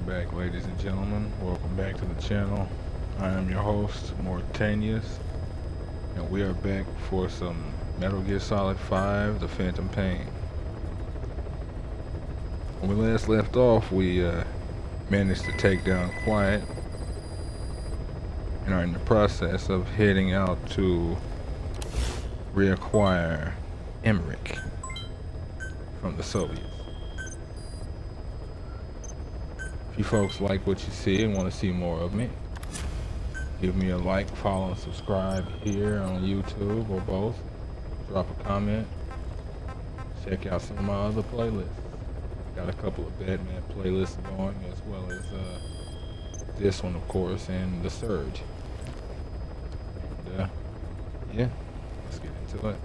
back, ladies and gentlemen. Welcome back to the channel. I am your host, Mortanius, and we are back for some Metal Gear Solid 5, The Phantom Pain. When we last left off, we managed to take down Quiet, and are in the process of heading out to reacquire Emmerich from the Soviets. If you folks like what you see and want to see more of me, give me a like, follow, and subscribe here on YouTube or both. Drop a comment. Check out some of my other playlists. Got a couple of Batman playlists going, as well as this one, of course, and The Surge. And yeah, let's get into it.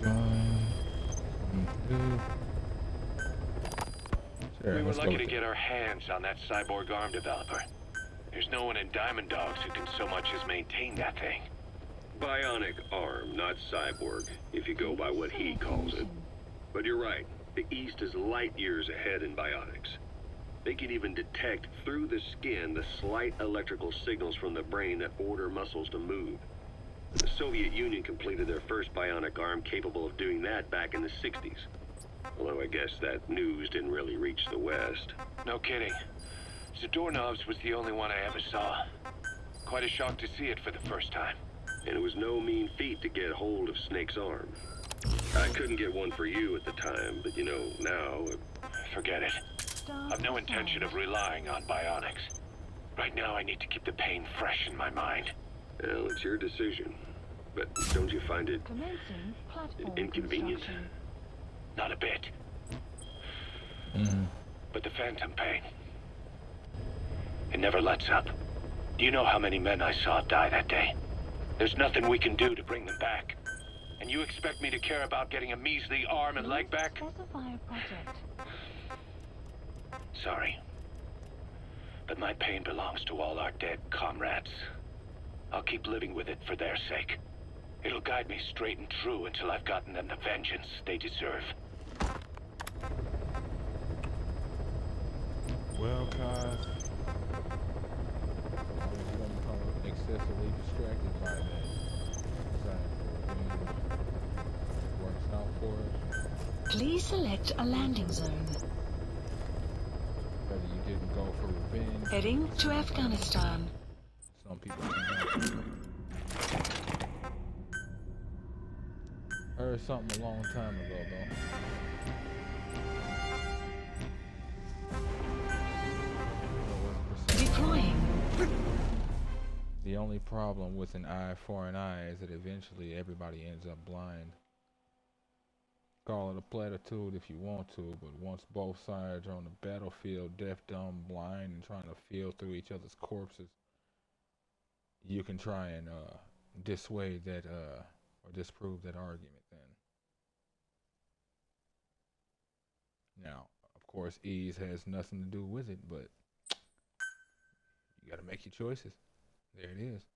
Join. Sure, we were lucky to get our hands on that cyborg arm developer. There's no one in Diamond Dogs who can so much as maintain that thing. Bionic arm, not cyborg, if you go by what he calls it. But you're right, the East is light years ahead in bionics. They can even detect through the skin the slight electrical signals from the brain that order muscles to move. The Soviet Union completed their first bionic arm capable of doing that back in the 60s. Although I guess that news didn't really reach the West. No kidding. Zadornov's was the only one I ever saw. Quite a shock to see it for the first time. And it was no mean feat to get hold of Snake's arm. I couldn't get one for you at the time, but you know, now... Forget it. I've no intention of relying on bionics. Right now I need to keep the pain fresh in my mind. Well, it's your decision. But don't you find it inconvenient? Not a bit. But the Phantom Pain, it never lets up. Do you know how many men I saw die that day? There's nothing we can do to bring them back. And you expect me to care about getting a measly arm and leg back? Sorry. But my pain belongs to all our dead comrades. I'll keep living with it for their sake. It'll guide me straight and true until I've gotten them the vengeance they deserve. Well, guys, you're gonna become excessively distracted by that. Works out for us. Please select a landing zone. Whether you didn't go for revenge. Heading to Afghanistan. Some people can I heard something a long time ago, though. Deploying. The only problem with an eye for an eye is that eventually everybody ends up blind. Call it a platitude if you want to, but once both sides are on the battlefield deaf, dumb, blind, and trying to feel through each other's corpses, you can try and dissuade that or disprove that argument then. Now, of course, ease has nothing to do with it, but you gotta make your choices. There it is.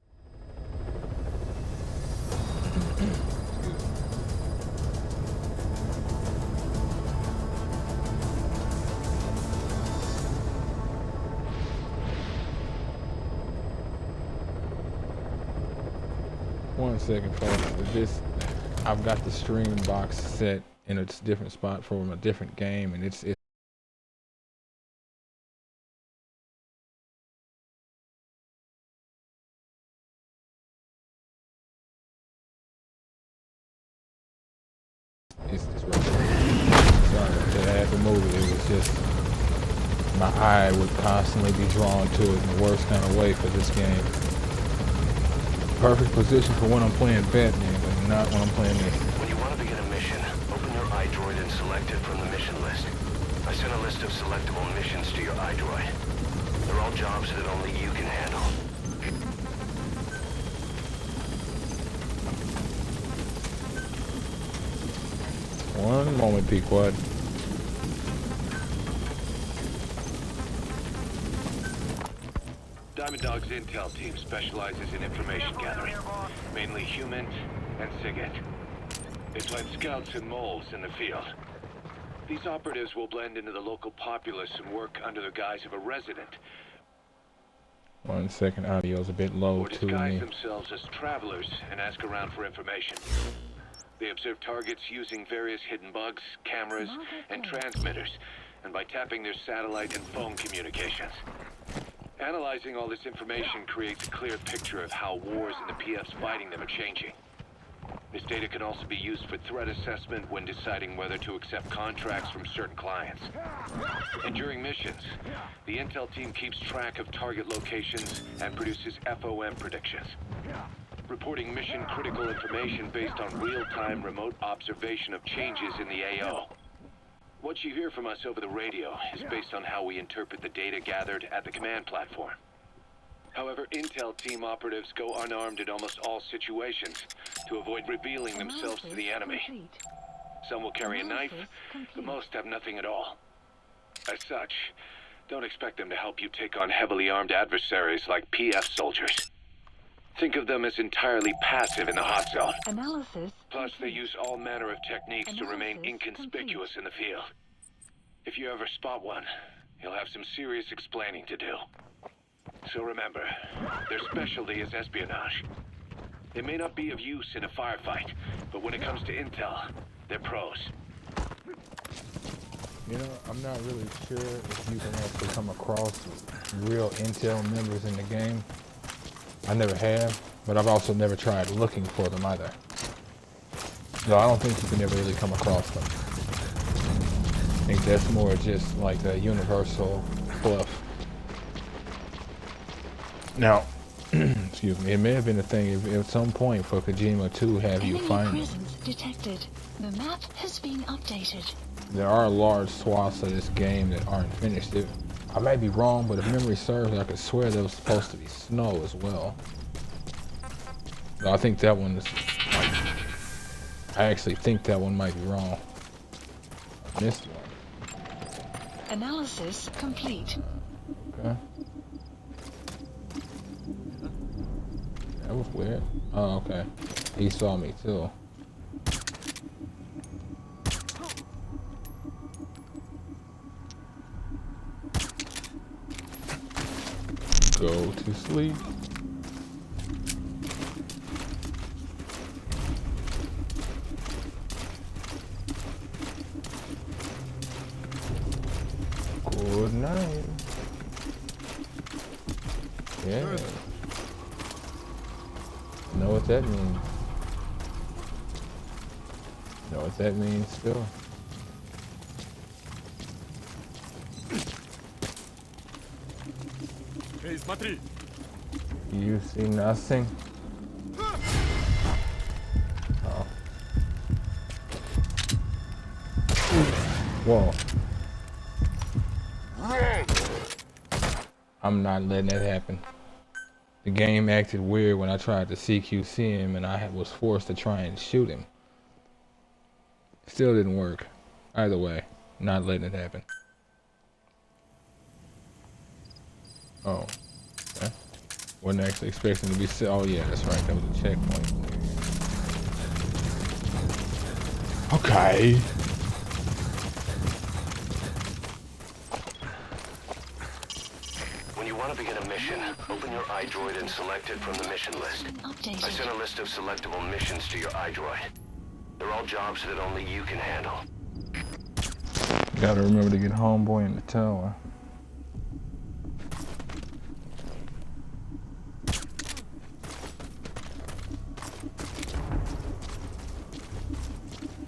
One second, folks. I've got the stream box set in a different spot from a different game, and it's right there. Sorry, I had to move it. It was just my eye would constantly be drawn to it in the worst kind of way for this game. Perfect position for when I'm playing Batman, but not when I'm playing this. When you want to begin a mission, open your iDroid and select it from the mission list. I sent a list of selectable missions to your iDroid. They're all jobs that only you can handle. One moment, Pequod. Diamond Dog's intel team specializes in information gathering, mainly human and SIGINT. They plant scouts and moles in the field. These operatives will blend into the local populace and work under the guise of a resident, 1 second, audio's a bit low or to disguise me. themselves as travelers and ask around for information. They observe targets using various hidden bugs, cameras, and transmitters, and by tapping their satellite and phone communications. Analyzing all this information creates a clear picture of how wars and the PFs fighting them are changing. This data can also be used for threat assessment when deciding whether to accept contracts from certain clients. And during missions, the intel team keeps track of target locations and produces FOM predictions, reporting mission-critical information based on real-time remote observation of changes in the AO. What you hear from us over the radio is based on how we interpret the data gathered at the command platform. However, intel team operatives go unarmed in almost all situations to avoid revealing themselves to the enemy. Some will carry a knife, but most have nothing at all. As such, don't expect them to help you take on heavily armed adversaries like PF soldiers. Think of them as entirely passive in the hot zone. Analysis. Plus, they use all manner of techniques to remain Analysis inconspicuous in the field. If you ever spot one, you'll have some serious explaining to do. So remember, their specialty is espionage. They may not be of use in a firefight, but when it comes to intel, they're pros. You know, I'm not really sure if you can actually come across real intel members in the game. I never have, but I've also never tried looking for them either. So I don't think you can ever really come across them. I think that's more just like a universal fluff. Now, excuse me, it may have been a thing at some point for Kojima to have you Enemy find them. presence detected. The map has been updated. There are large swaths of this game that aren't finished. I may be wrong, but if memory serves, I could swear there was supposed to be snow as well. So I think that one is, I actually think that one might be wrong. I missed one. Analysis complete. Okay. That was weird. Oh, okay. He saw me too. Go to sleep. Good night. Yeah. Know what that means. Know what that means still. Эй, смотри! You see nothing? Oh. Whoa. I'm not letting that happen. The game acted weird when I tried to CQC him and I was forced to try and shoot him. Still didn't work. Either way, not letting it happen. Oh. Okay. Wasn't actually expecting to be oh yeah, that's right, that was a checkpoint. Okay. When you want to begin a mission, open your iDroid and select it from the mission list. I sent a list of selectable missions to your iDroid. They're all jobs that only you can handle. Gotta remember to get homeboy in the tower.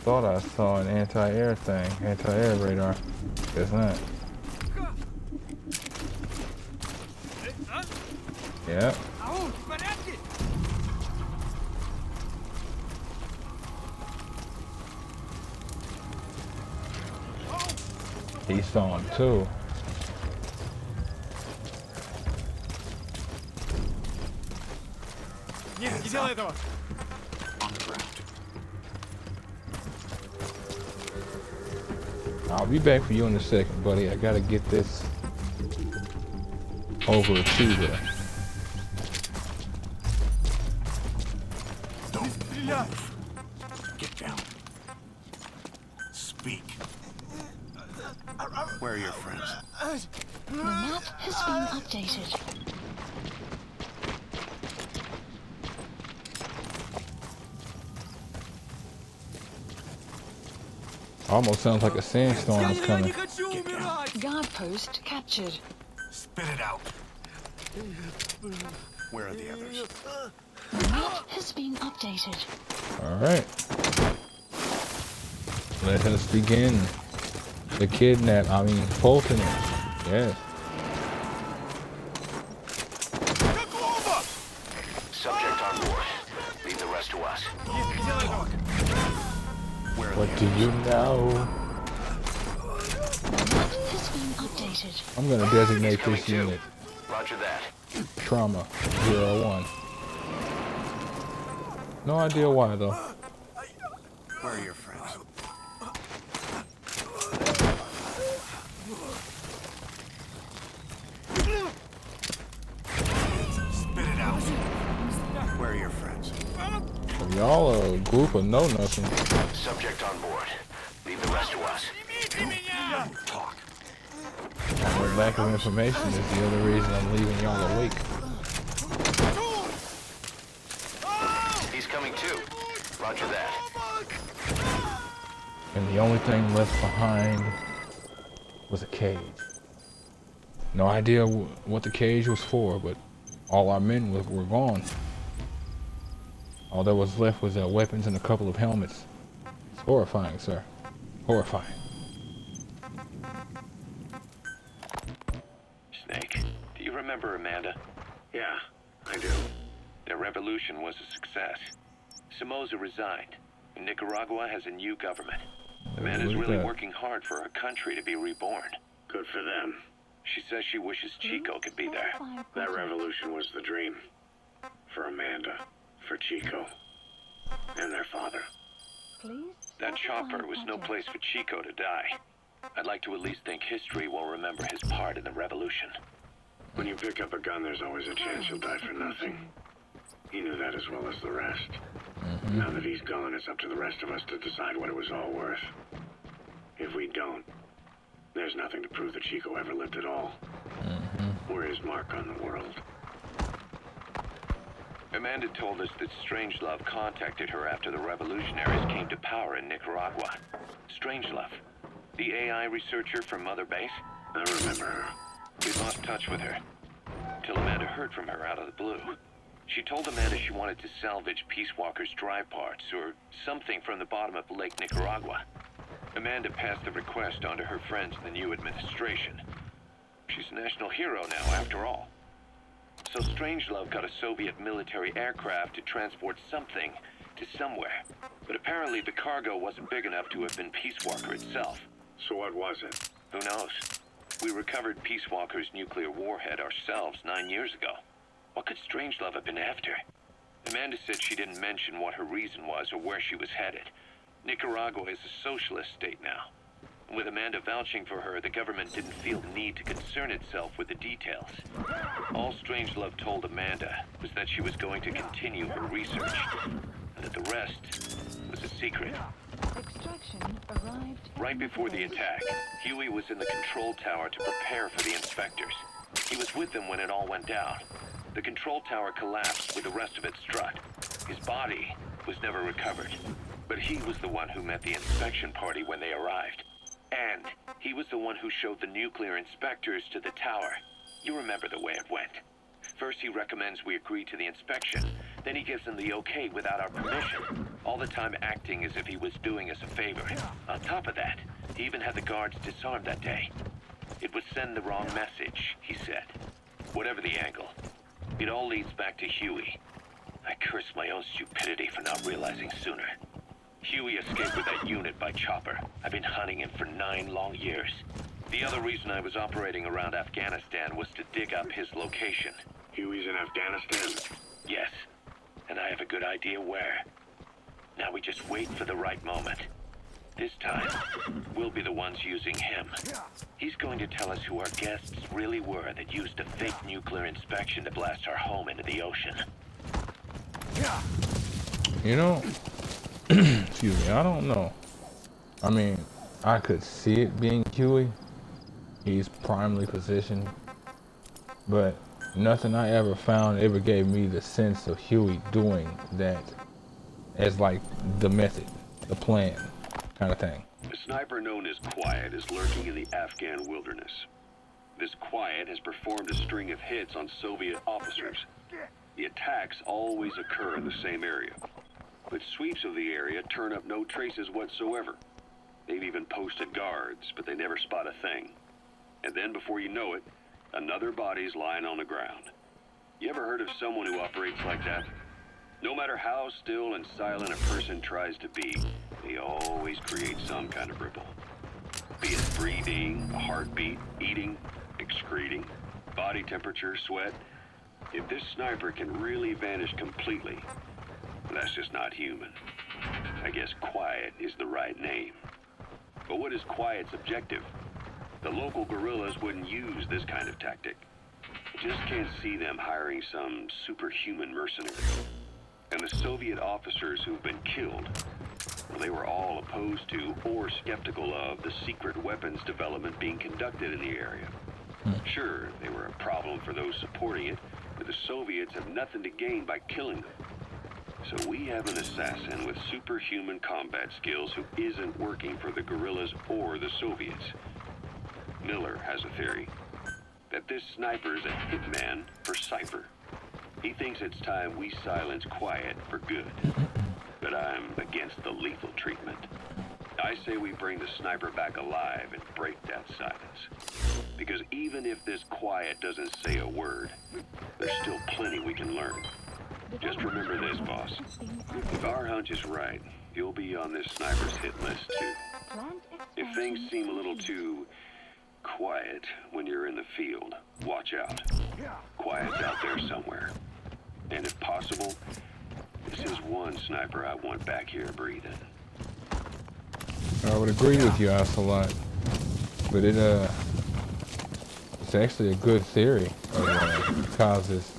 Thought I saw an anti-air thing, anti-air radar. Guess not. Yeah. He saw him too. Нет, не делай этого! I'll be back for you in a second, buddy. I gotta get this overachiever. Don't Get down. Speak. Where are your friends? The map has been updated. Almost sounds like a sandstorm is coming. Guard post captured. Spit it out. Where are the others? The map has been updated. Alright. Let us begin the Fulton. Yes. Subject on board. Leave the rest to us. What do you know? The map has been updated. I'm gonna designate Coming this too. unit Roger that. Trauma 01. No idea why though. Where are your friends? Spit it out. Where are your friends? If y'all a group of know-nothing, Subject on board. Leave the rest to us. Talk. the lack of information is the other reason I'm leaving y'all awake. He's coming too. Roger that. And the only thing left behind was a cage. No idea what the cage was for, but all our men were gone. All that was left was their weapons and a couple of helmets. It's horrifying, sir. Horrifying. Snake, do you remember Amanda? Yeah, I do. Their revolution was a success. Somoza resigned, and Nicaragua has a new government. Amanda's Look at really that. working hard for her country to be reborn. Good for them. She says she wishes Chico could be there. That revolution was the dream. For Amanda, for Chico, and their father. That chopper was no place for Chico to die. I'd like to at least think history will remember his part in the revolution. When you pick up a gun, there's always a chance you'll die for nothing. He knew that as well as the rest. Now that he's gone, it's up to the rest of us to decide what it was all worth. If we don't, there's nothing to prove that Chico ever lived at all. Or his mark on the world. Amanda told us that Strangelove contacted her after the revolutionaries came to power in Nicaragua. Strangelove, the AI researcher from Mother Base? I remember her. We lost touch with her, till Amanda heard from her out of the blue. She told Amanda she wanted to salvage Peace Walker's drive parts, or something from the bottom of Lake Nicaragua. Amanda passed the request on to her friends in the new administration. She's a national hero now, after all. So Strangelove got a Soviet military aircraft to transport something to somewhere. But apparently the cargo wasn't big enough to have been Peace Walker itself. So what was it? Who knows? We recovered Peace Walker's nuclear warhead ourselves 9 years ago. What could Strangelove have been after? Amanda said she didn't mention what her reason was or where she was headed. Nicaragua is a socialist state now. With Amanda vouching for her, the government didn't feel the need to concern itself with the details. All Strangelove told Amanda was that she was going to continue her research, and that the rest was a secret. Extraction arrived. Right before the attack, Huey was in the control tower to prepare for the inspectors. He was with them when it all went down. The control tower collapsed with the rest of it struck. His body was never recovered, but he was the one who met the inspection party when they arrived. And he was the one who showed the nuclear inspectors to the tower. You remember the way it went. First he recommends we agree to the inspection, then he gives them the okay without our permission, all the time acting as if he was doing us a favor. On top of that, he even had the guards disarmed that day. It would send the wrong message, he said. Whatever the angle, it all leads back to Huey. I curse my own stupidity for not realizing sooner. Huey escaped with that unit by chopper. I've been hunting him for 9 long years. The other reason I was operating around Afghanistan was to dig up his location. Huey's in Afghanistan? Yes, and I have a good idea where. Now we just wait for the right moment. This time, we'll be the ones using him. He's going to tell us who our guests really were that used a fake nuclear inspection to blast our home into the ocean. You know, excuse me, I don't know. I mean, I could see it being Huey, He's primarily positioned, but nothing I ever found ever gave me the sense of Huey doing that as like the method, the plan kind of thing. A sniper known as Quiet is lurking in the Afghan wilderness. This Quiet has performed a string of hits on Soviet officers. The attacks always occur in the same area, but sweeps of the area turn up no traces whatsoever. They've even posted guards, but they never spot a thing. And then before you know it, another body's lying on the ground. You ever heard of someone who operates like that? No matter how still and silent a person tries to be, they always create some kind of ripple. Be it breathing, a heartbeat, eating, excreting, body temperature, sweat. If this sniper can really vanish completely, that's just not human. I guess Quiet is the right name. But what is Quiet's objective? The local guerrillas wouldn't use this kind of tactic. I just can't see them hiring some superhuman mercenary. And the Soviet officers who've been killed, well, they were all opposed to or skeptical of the secret weapons development being conducted in the area. Sure, they were a problem for those supporting it, but the Soviets have nothing to gain by killing them. So we have an assassin with superhuman combat skills who isn't working for the guerrillas or the Soviets. Miller has a theory that this sniper is a hitman for Cypher. He thinks it's time we silence Quiet for good. But I'm against the lethal treatment. I say we bring the sniper back alive and break that silence. Because even if this Quiet doesn't say a word, there's still plenty we can learn. Just remember this, boss. If our hunch is right, you'll be on this sniper's hit list too. If things seem a little too quiet when you're in the field, watch out. Quiet's out there somewhere. And if possible, this is one sniper I want back here breathing. I would agree with you, Ocelot, but it's actually a good theory. It causes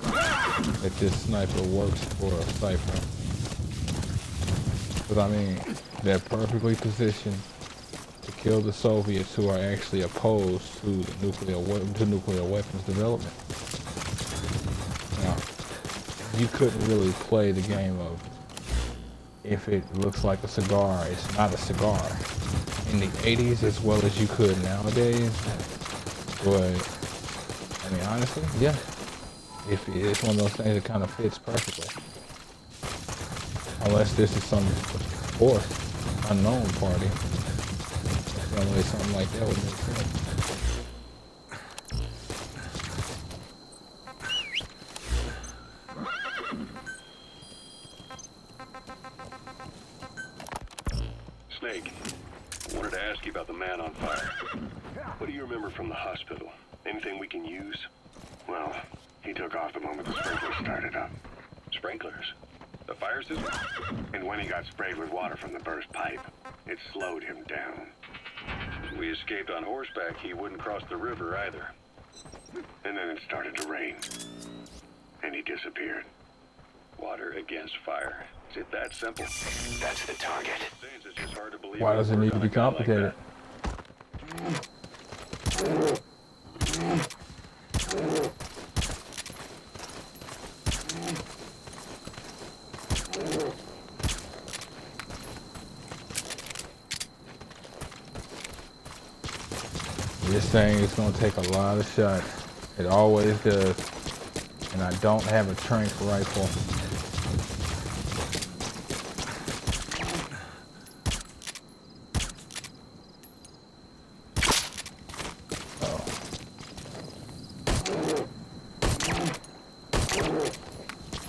that this sniper works for a Cypher. But I mean, they're perfectly positioned to kill the Soviets who are actually opposed to nuclear weapons development. Now, you couldn't really play the game of if it looks like a cigar, it's not a cigar in the 80s as well as you could nowadays. But I mean, honestly, yeah, if it's one of those things that kind of fits perfectly, unless this is some fourth unknown party. The only way something like that would make sense. Snake, I wanted to ask you about the man on fire. What do you remember from the hospital? Anything we can use? Well, he took off the moment the sprinklers started up. Sprinklers? The fire system? And when he got sprayed with water from the burst pipe, it slowed him down. We escaped on horseback. He wouldn't cross the river either. And then it started to rain. And he disappeared. Water against fire. Is it that simple? That's the target. It's just hard to believe. Why does it need to be complicated? This thing is going to take a lot of shots. It always does. And I don't have a trank rifle.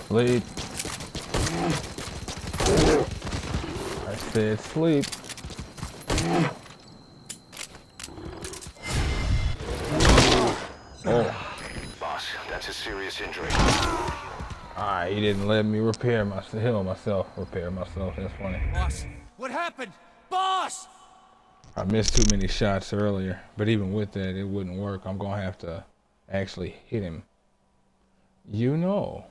Sleep. I said sleep. Oh. Boss, that's a serious injury. Alright, he didn't let me repair myself. That's funny. Boss, what happened? Boss! I missed too many shots earlier, but even with that, it wouldn't work. I'm gonna have to actually hit him. You know.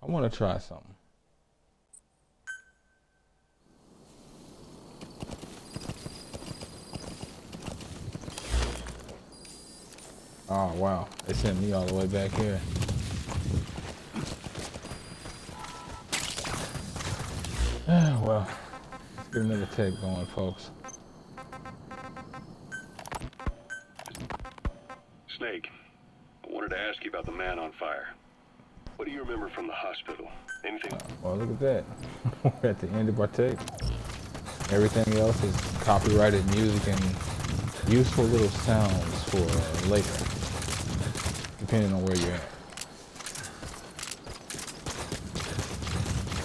I want to try something. Oh wow, they sent me all the way back here. Well, let's get another tape going, folks. Snake, I wanted to ask you about the man on fire. What do you remember from the hospital? Anything? Well, look at that. We're at the end of our tape. Everything else is copyrighted music and useful little sounds for later, depending on where you're at.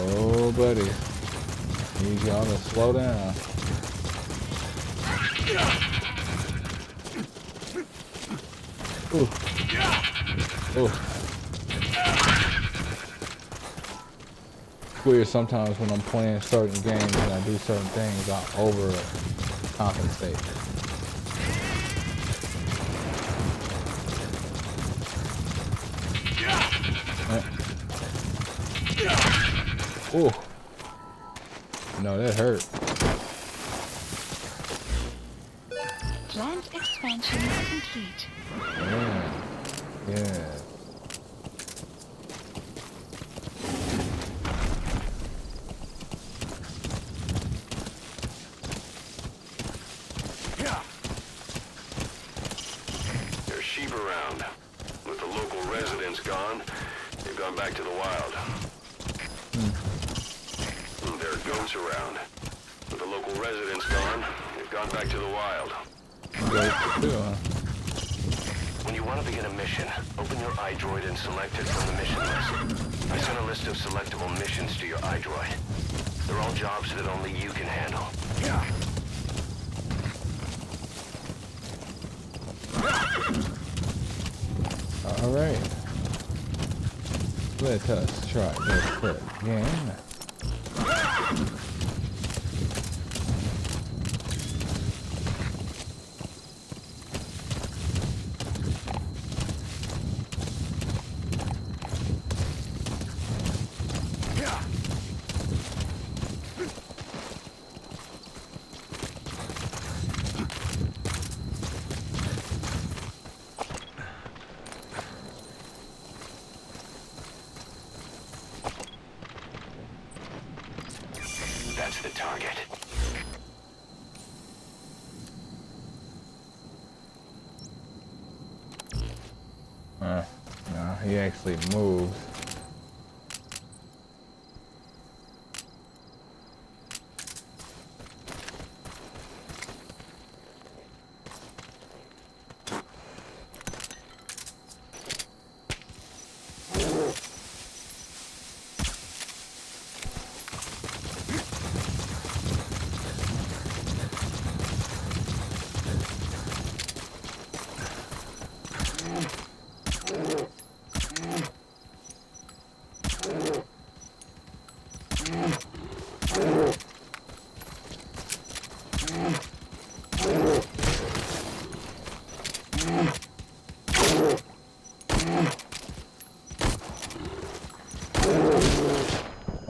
Oh, buddy. Need y'all to slow down. Ooh. Ooh. It's weird sometimes when I'm playing certain games and I do certain things, I overcompensate. Ooh. No, that hurt. Plant expansion complete. Yeah. Yeah. There's sheep around. With the local residents gone, they've gone back to the wild. There are goats around. With the local residents gone, they've gone back to the wild. Great to do, huh? When you want to begin a mission, open your iDroid and select it from the mission list. I sent a list of selectable missions to your iDroid. They're all jobs that only you can handle. All right. Let us try this quick again. That's the target. No, he actually moves.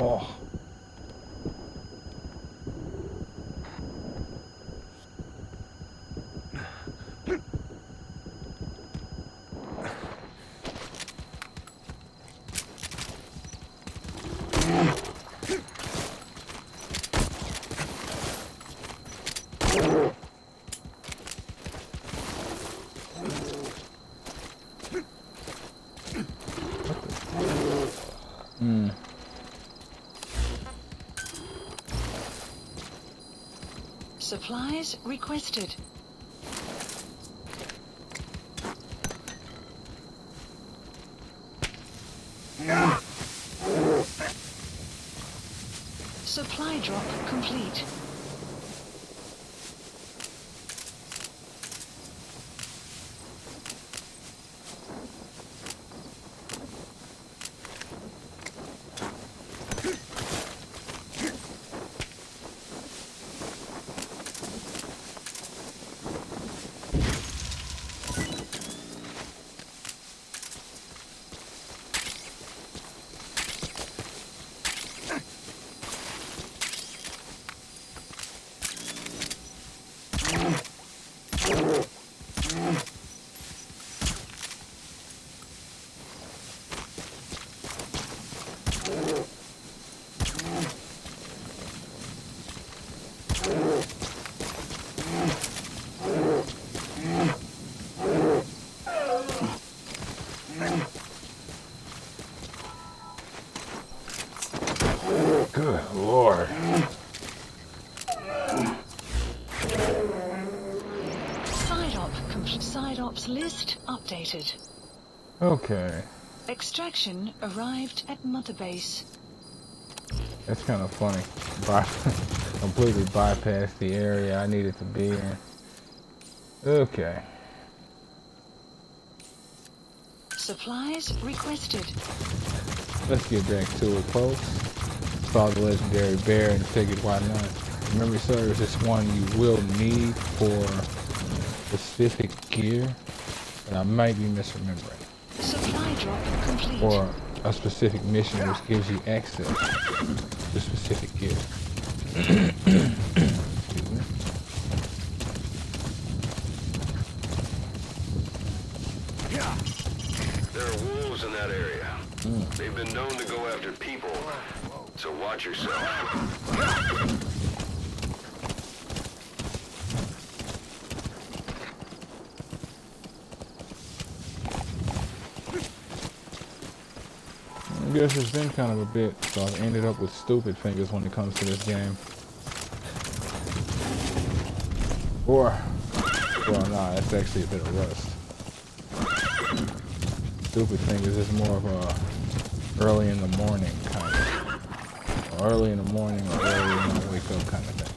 Oh. Supplies requested. Supply drop complete. Good Lord. Side ops list updated. Okay. Extraction arrived at Mother Base. That's kind of funny. Completely bypassed the area I needed to be in. Okay. Supplies requested. Let's get back to it, folks. Saw the legendary bear and figured why not. Memory serves is one you will need for specific gear, and I might be misremembering. Supply drop complete. Or a specific mission which gives you access to specific gear. Excuse me. There are wolves in that area. They've been known to go after people, so watch yourself. I guess it's been kind of a bit, so I've ended up with stupid fingers when it comes to this game. Or, well, nah, that's actually a bit of rust. Stupid fingers is more of a early in the morning kind of. Or early in the morning or early when I wake up kind of thing.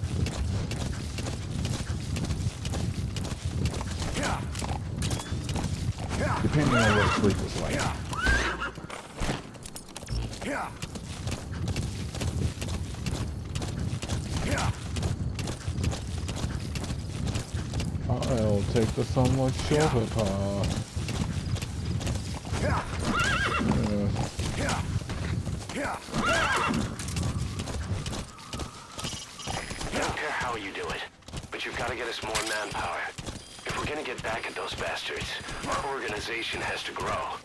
Depending on what sleep is like. I'll take the somewhat shorter path. I don't care how you do it, but you've got to get us more manpower. If we're gonna get back at those bastards, our organization has to grow.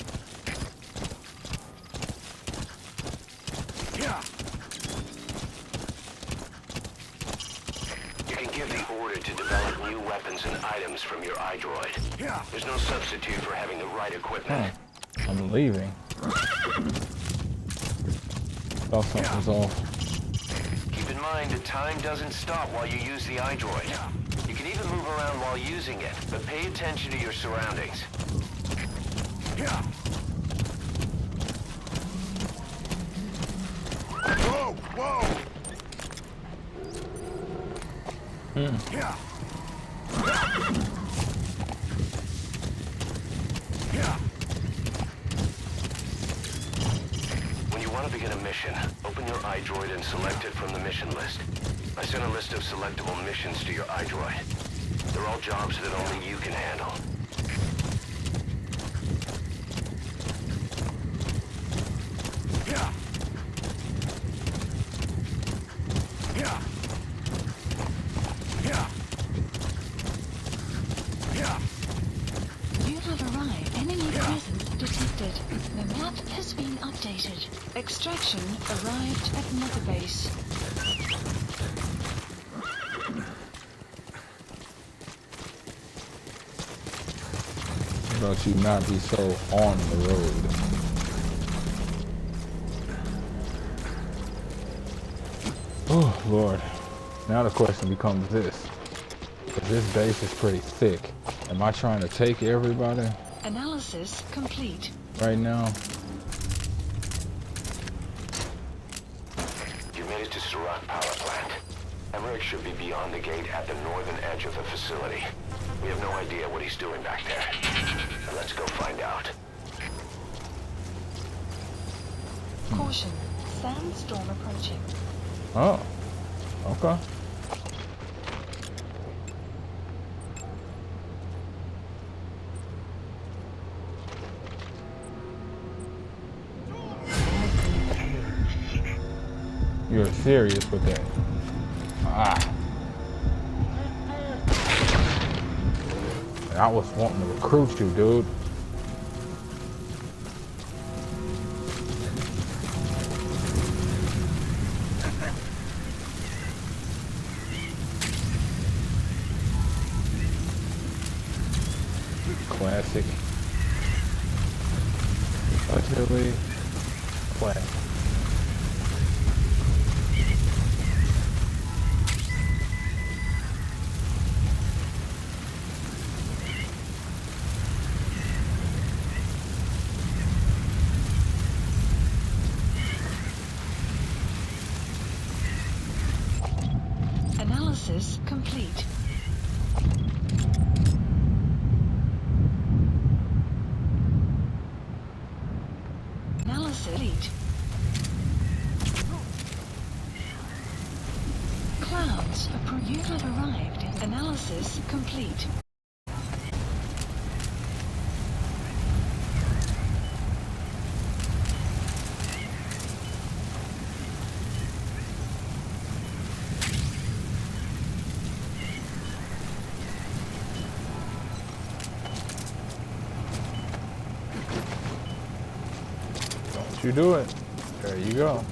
You can give the order to develop new weapons and items from your iDroid. There's no substitute for having the right equipment. I'm leaving. Thought something was off. Keep in mind that time doesn't stop while you use the iDroid. You can even move around while using it, but pay attention to your surroundings. Whoa! Whoa! When you want to begin a mission, open your iDroid and select it from the mission list. I sent a list of selectable missions to your iDroid. They're all jobs that only you can handle. You have arrived. Enemy presence detected. The map has been updated. Extraction arrived at Mother Base. About you not be so on the road. Oh, Lord. Now the question becomes this. Because this base is pretty thick. Am I trying to take everybody Analysis complete. right now? You made it to Surat Power Plant. Emmerich should be beyond the gate at the northern edge of the facility. We have no idea what he's doing back there. So let's go find out. Caution. Sandstorm approaching. Oh, okay. You're serious with that. Ah. I was wanting to recruit you, dude. Classic. Utterly classic. Analysis complete. Analysis complete. Clouds, you have arrived. Analysis complete. Don't you do it. There you go.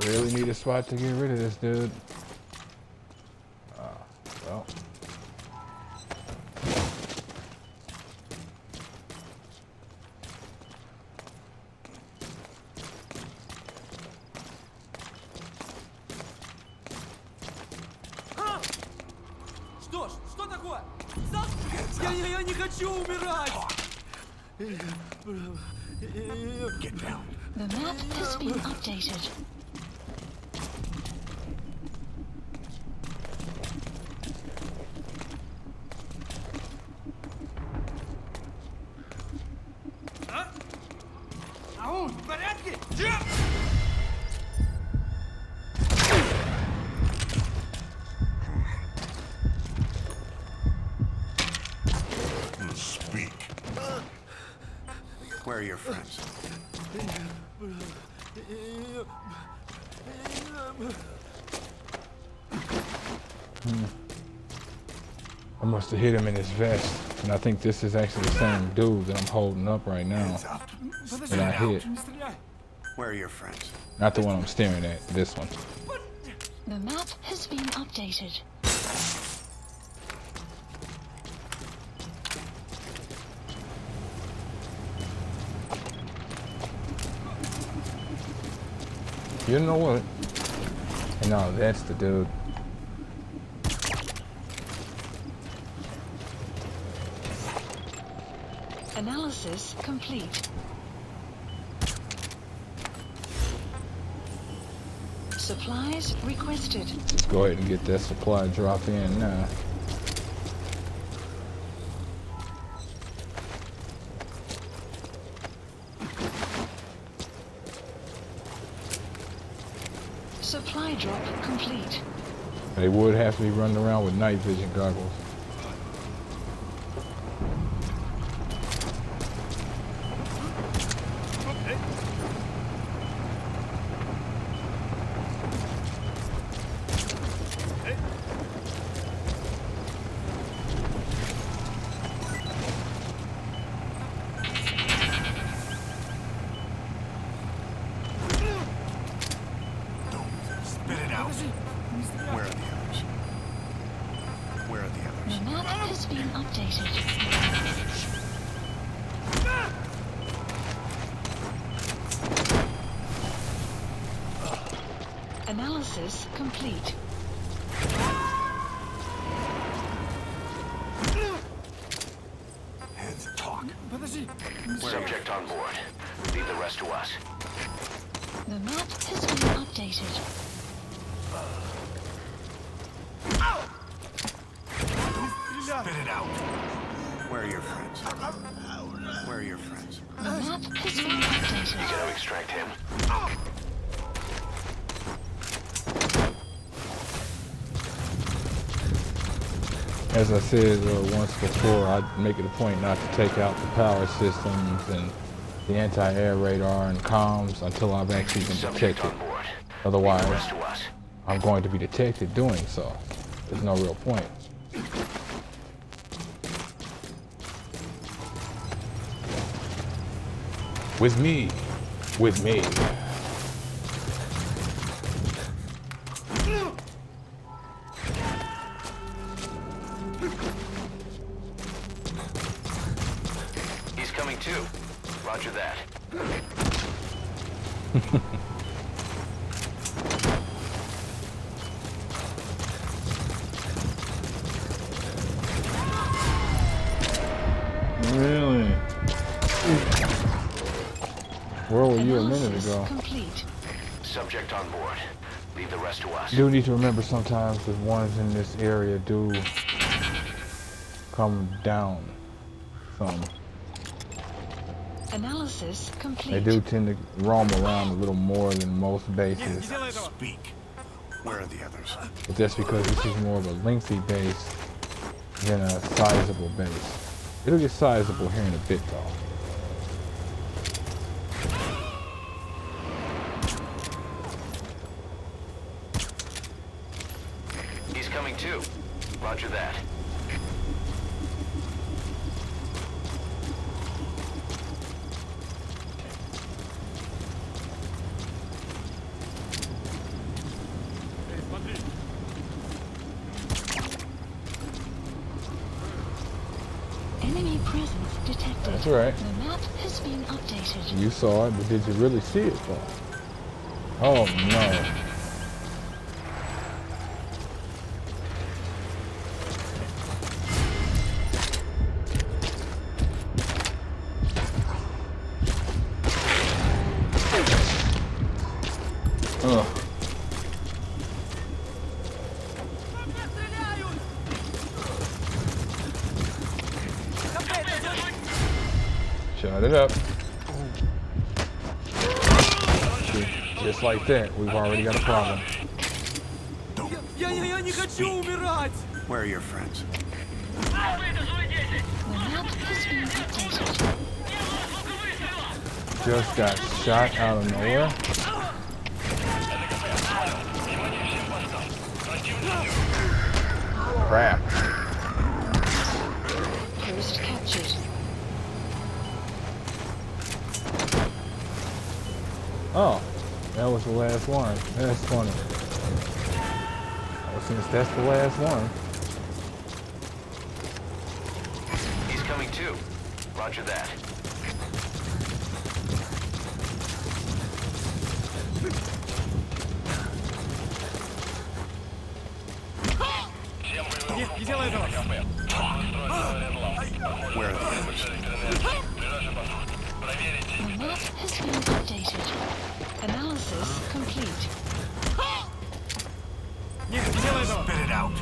Really need a spot to get rid of this dude. Well. Что ж, что такое? Я не хочу умирать! Get down. The map has been updated. Ау, в порядке? Speak. Where are your friends? I must have hit him in his vest. And I think this is actually the same dude that I'm holding up right now. Hands up. That I hit. Where are your friends? Not the one I'm staring at, this one. The map has been updated. You know what? No, that's the dude. Analysis complete. Supplies requested. Let's go ahead and get that supply drop in now. Supply drop complete. They would have to be running around with night vision goggles. Spit it out. Where are the others? Where are the others? The map has been updated. Analysis complete. Heads talk. Subject on board. Leave the rest to us. The map has been updated. Spit it out. Where are your friends? Where are your friends? The map has been You updated. gonna extract him? As I said once before, I'd make it a point not to take out the power systems and the anti-air radar and comms until I've actually been Subject detected. on board. Leave the Otherwise, rest to us. I'm going to be detected doing so. There's no real point. With me. With me. He's coming too. Roger that. Really? Where were you a minute ago? Complete. Subject on board. Leave the rest to us. You do need to remember sometimes the ones in this area do come down some. Analysis complete. They do tend to roam around a little more than most bases. Speak. Where are the others? But that's because this is more of a lengthy base than a sizable base. It'll get sizable here in a bit though. He's coming too. Roger that. Enemy presence detected. That's right. The map has been updated. You saw it, but did you really see it though? Oh no. Ugh. Shut it up. Just like that, we've already got a problem. Я не хочу умирать! Where are your friends? The map has been updated. Just got shot out of nowhere. Crap. Post captured. Oh, that was the last one. That's funny. Well, since that's the last one. He's coming too. Roger that. Не делай этого! Where are the others? The map has been updated. Analysis complete. Не делай этого! Spit it out.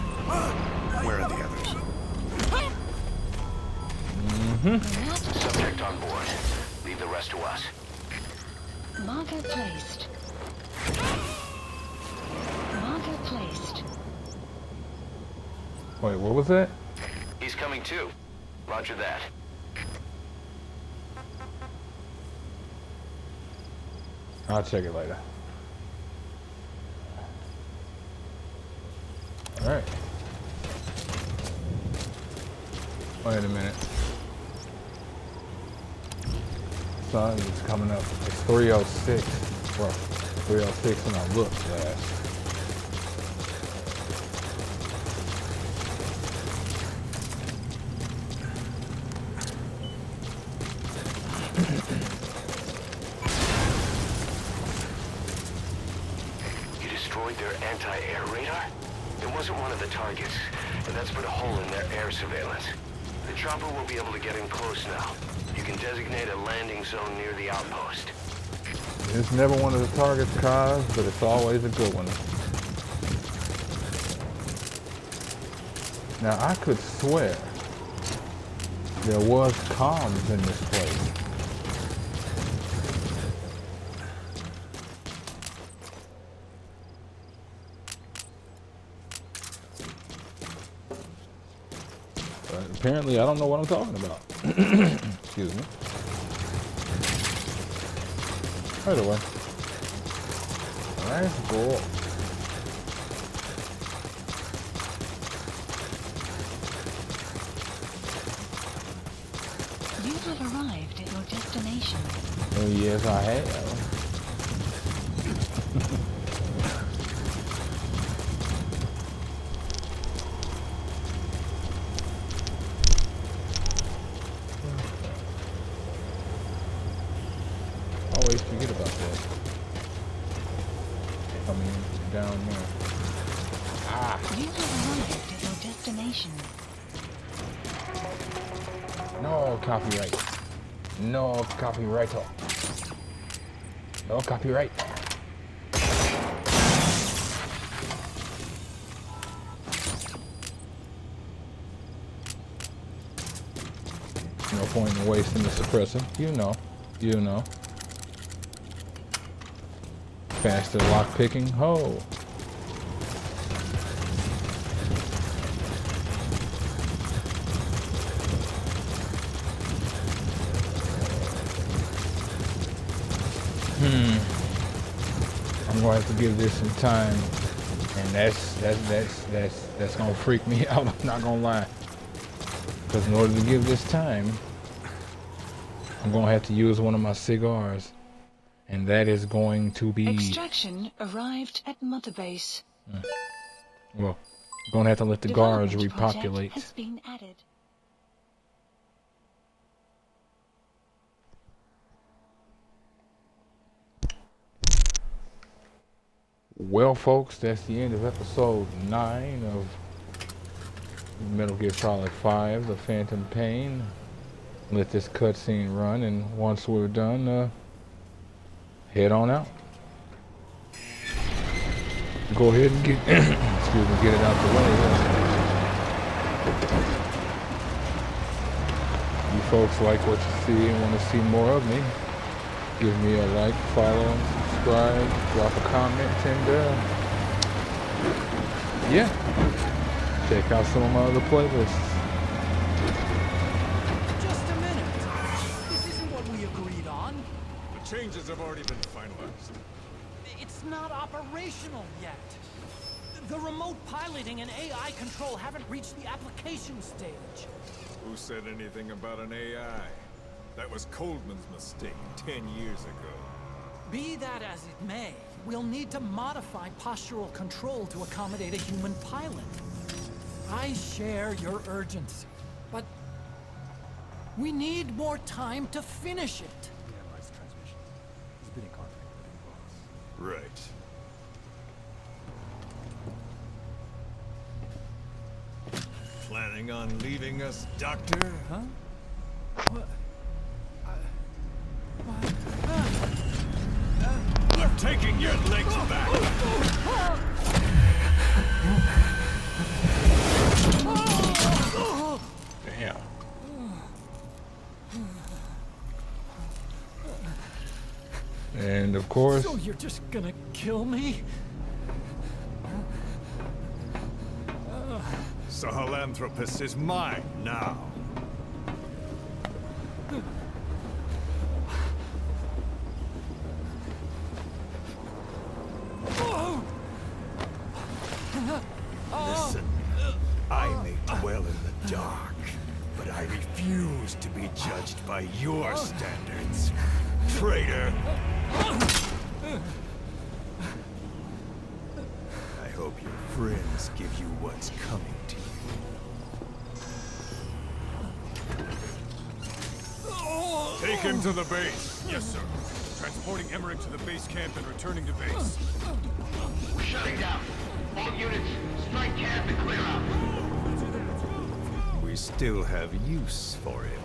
Where are the others? The map Subject on board. Leave the rest to us. marker placed. Marker placed. Wait, what was that? He's coming too. Roger that. I'll check it later. Alright. Wait a minute. Sun is coming up. It's 3:06. Well, 3:06 when I looked last. You destroyed their anti-air radar? It wasn't one of the targets, and that's put a hole in their air surveillance. The chopper will be able to get in close now. You can designate a landing zone near the outpost. It's never one of the targets, Kaz, but it's always a good one. Now, I could swear there was comms in this place. But apparently, I don't know what I'm talking about. Excuse me. Right away. Nice goal. You have arrived at your destination. Oh, yes, I have. Always forget about that. Coming down here. Ah, You have arrived at your destination. no copyright. No copyright. No copyright. No point in wasting the suppressor. You know. You know. Faster lock picking. Ho. I'm gonna have to give this some time, and that's gonna freak me out. I'm not gonna lie, because in order to give this time, I'm gonna have to use one of my cigars, and that is going to be Extraction arrived at Mother Base. well, I'm gonna have to let the guards Development project repopulate. has been added. Well, folks, that's the end of episode 9 of Metal Gear Solid 5, The Phantom Pain. Let this cutscene run, and once we're done, head on out. Go ahead and get, excuse me, get it out the way. You folks like what you see and want to see more of me, give me a like, follow, and subscribe, drop a comment, and yeah, check out some of my other playlists. Just a minute. This isn't what we agreed on. The changes have already been finalized. It's not operational yet. The remote piloting and AI control haven't reached the application stage. Who said anything about an AI? That was Coldman's mistake 10 years ago. Be that as it may, we'll need to modify postural control to accommodate a human pilot. I share your urgency, but we need more time to finish it. Right. Planning on leaving us, Doctor? Huh? What? I'm taking your legs back! Damn. And of course, So you're just gonna kill me? Sahelanthropus is mine now. Listen, I may dwell in the dark, but I refuse to be judged by your standards, traitor. I hope your friends give you what's coming to you. Take him to the base. Yes, sir. Transporting Emmerich to the base camp and returning to base. We're shutting down. All units, strike camp and clear out. We still have use for him.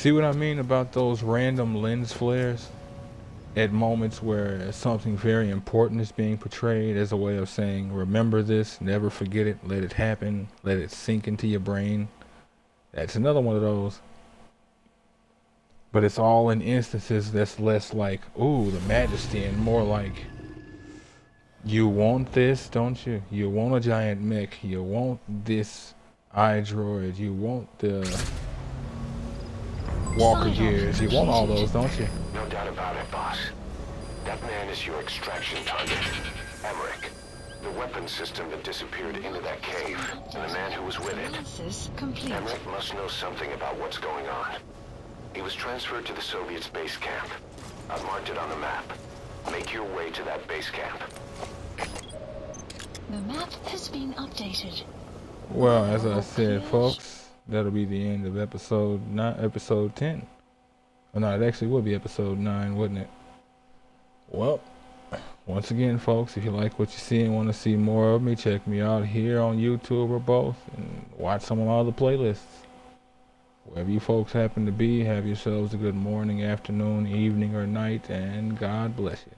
see what I mean about those random lens flares at moments where something very important is being portrayed as a way of saying, remember this, never forget it, let it happen, let it sink into your brain. That's another one of those. But it's all in instances that's less like, ooh, the majesty, and more like, you want this, don't you? You want a giant mech, you want this iDroid, you want the walker Side gears. You want all those, don't you? No doubt about it, boss. That man is your extraction target, Emmerich. The weapon system that disappeared into that cave, and the man who was with it. Analysis complete. Emmerich must know something about what's going on. He was transferred to the Soviets' base camp. I've marked it on the map. Make your way to that base camp. The map has been updated. Well, as I said, folks, that'll be the end of episode 10. Or no, it actually would be episode 9, wouldn't it? Well, once again, folks, if you like what you see and want to see more of me, check me out here on YouTube or both, and watch some of my other playlists. Wherever you folks happen to be, have yourselves a good morning, afternoon, evening, or night, and God bless you.